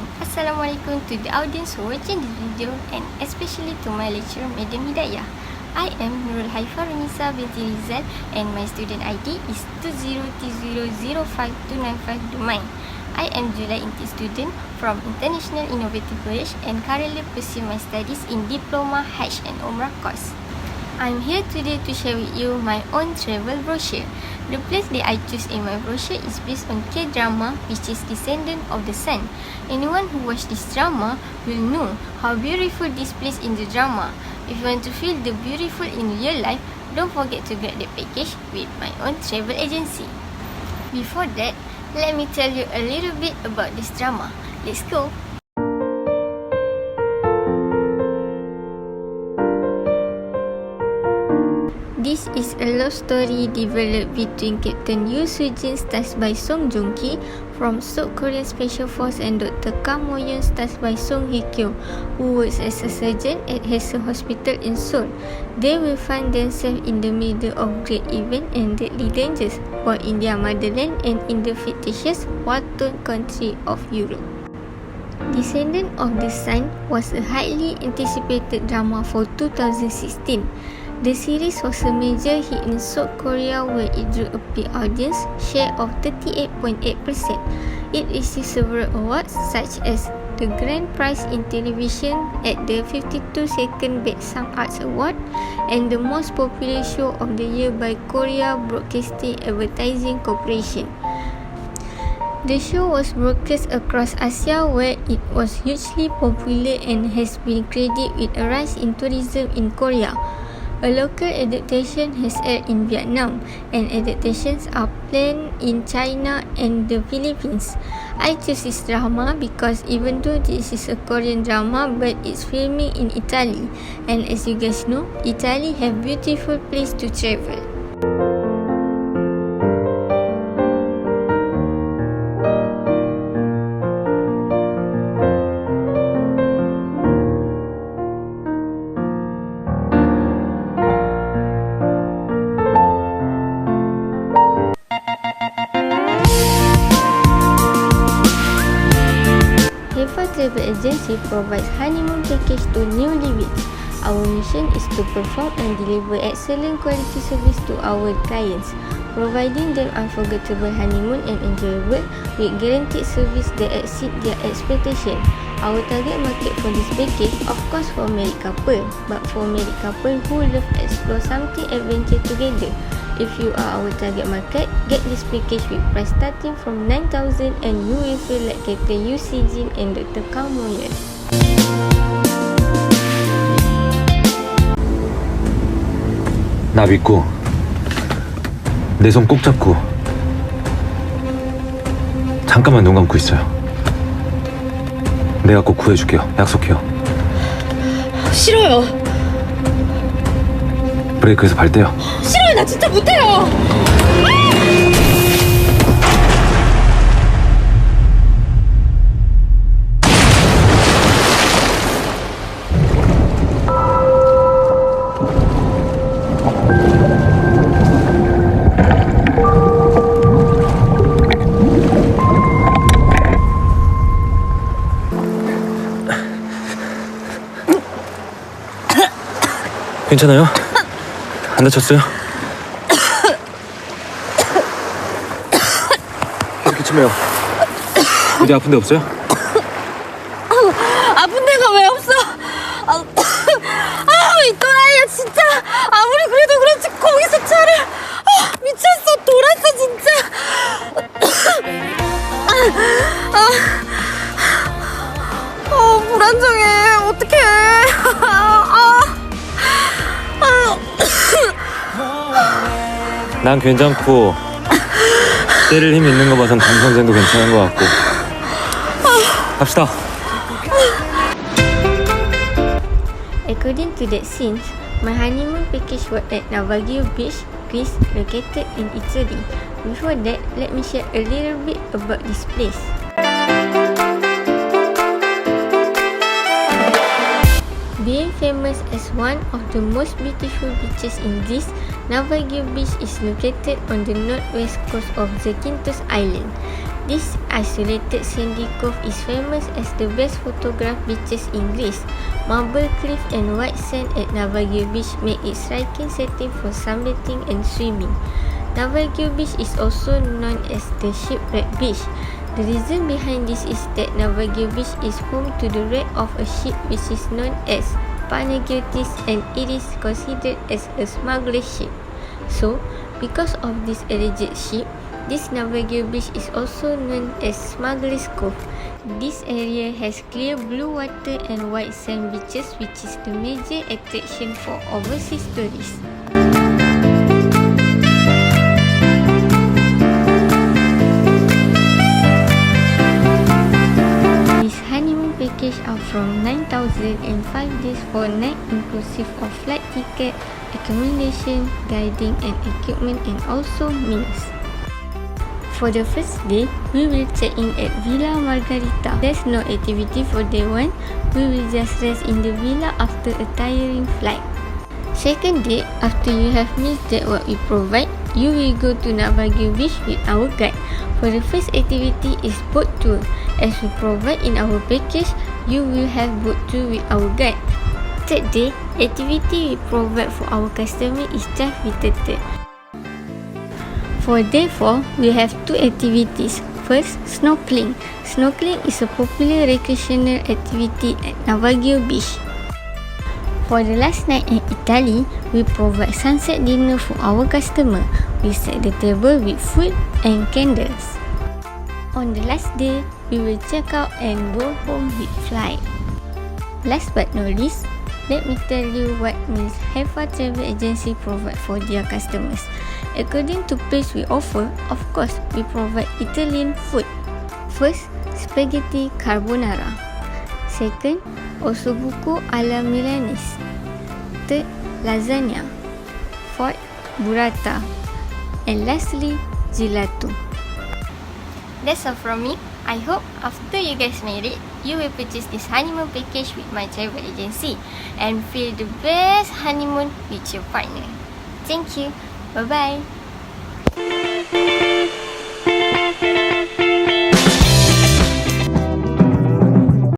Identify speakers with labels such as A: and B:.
A: and Assalamualaikum to the audience who watching this video, and especially to my lecturer Madam Hidayah. I am Nurul Haifa Runisa binti Rizal and my student ID is 20T0052952 domain. I am July Inti student from International Innovative College and currently pursue my studies in Diploma Hajj and Umrah course. I'm here today to share with you my own travel brochure. The place that I choose in my brochure is based on K-drama, which is Descendant of the Sun. Anyone who watched this drama will know how beautiful this place in the drama. If you want to feel the beautiful in real life, don't forget to get the package with my own travel agency. Before that, let me tell you a little bit about this drama. Let's go! This is a love story developed between Captain Yoo Soo-jin, stars by Song Joong-ki, from South Korean Special Force, and Dr. Kam Mo-yeon, stars by Song Hye-kyo, who works as a surgeon at Hase Hospital in Seoul. They will find themselves in the middle of great event and deadly dangers, both in their motherland and in the fictitious war-torn country of Europe. Descendant of the Sun was a highly anticipated drama for 2016. The series was a major hit in South Korea where it drew a peak audience share of 38.8%. It received several awards such as the Grand Prize in Television at the 52nd Baeksang Arts Award and the Most Popular Show of the Year by Korea Broadcasting Advertising Corporation. The show was broadcast across Asia where it was hugely popular and has been credited with a rise in tourism in Korea. A local adaptation has aired in Vietnam, and adaptations are planned in China and the Philippines. I choose this drama because even though this is a Korean drama, but it's filming in Italy, and as you guys know, Italy have beautiful place to travel. Travel agency provides honeymoon package to newlyweds. Our mission is to perform and deliver excellent quality service to our clients, providing them unforgettable honeymoon and enjoyable with guaranteed service that exceed their expectation. Our target market for this package, of course, for married couple, but for married couple who love explore something adventure together. If you are our target market, get this package with price starting from 9,000 and you will feel like Captain Yoo Soo-jin and Dr. Kam Mo-yeon.
B: 나 믿고 내 손 꼭 잡고 잠깐만 눈 감고 있어요. 내가 꼭 구해줄게요. 약속해요.
C: 싫어요.
B: 브레이크에서 발 떼요.
C: 싫어요. 나 진짜 못해요.
B: 괜찮아요? 안 다쳤어요? 이렇게 치매요. 어디 아픈 데 없어요?
C: 아픈 데가 왜 없어? 이 또라이야 진짜. 아무리 그래도 그렇지 거기서 차를 미쳤어. 돌았어 진짜. 불안정해. 어떡해.
B: 난 괜찮고 때릴 힘 있는 거 봐선 감성쟁도 괜찮은 것 같고 갑시다.
A: According to that scene, my honeymoon package was at Navagio Beach, Greece, located in Italy. Before that, let me share a little bit about this place. Being famous as one of the most beautiful beaches in Greece, Navagio Beach is located on the northwest coast of Zakynthos Island. This isolated sandy cove is famous as the best photographed beaches in Greece. Marble cliff and white sand at Navajo Beach make it striking setting for sunbathing and swimming. Navajo Beach is also known as the Shipwreck Beach. The reason behind this is that Navajo Beach is home to the wreck of a ship which is known as Panagiotis, and it is considered as a smuggler's ship. So, because of this alleged ship, this Navajo Beach is also known as Smuggler's Cove. This area has clear blue water and white sand beaches, which is the major attraction for overseas tourists. This honeymoon package are from 9,000 and 5 days 4 nights inclusive of flight ticket, accommodation, guiding and equipment, and also meals. For the first day, we will check in at Villa Margarita. There's no activity for day 1. We will just rest in the villa after a tiring flight. Second day, after you have missed that what we provide, you will go to Navajo Beach with our guide. For the first activity is boat tour. As we provide in our package, you will have boat tour with our guide. Third day, activity we provide for our customer is dive with turtle. For day 4, we have 2 activities. First, snorkeling. Snorkeling is a popular recreational activity at Navajo Beach. For the last night in Italy, we provide sunset dinner for our customer. We set the table with food and candles. On the last day, we will check out and go home with flight. Last but not least, let me tell you what Miss Haifa Travel Agency provide for their customers. According to place we offer, of course, we provide Italian food. First, spaghetti carbonara. Second, ossobuco alla Milanese. Third, lasagna. Fourth, burrata. And lastly, gelato. That's all from me. I hope after you guys married, you will purchase this honeymoon package with my travel agency and feel the best honeymoon with your partner. Thank you. Bye-bye.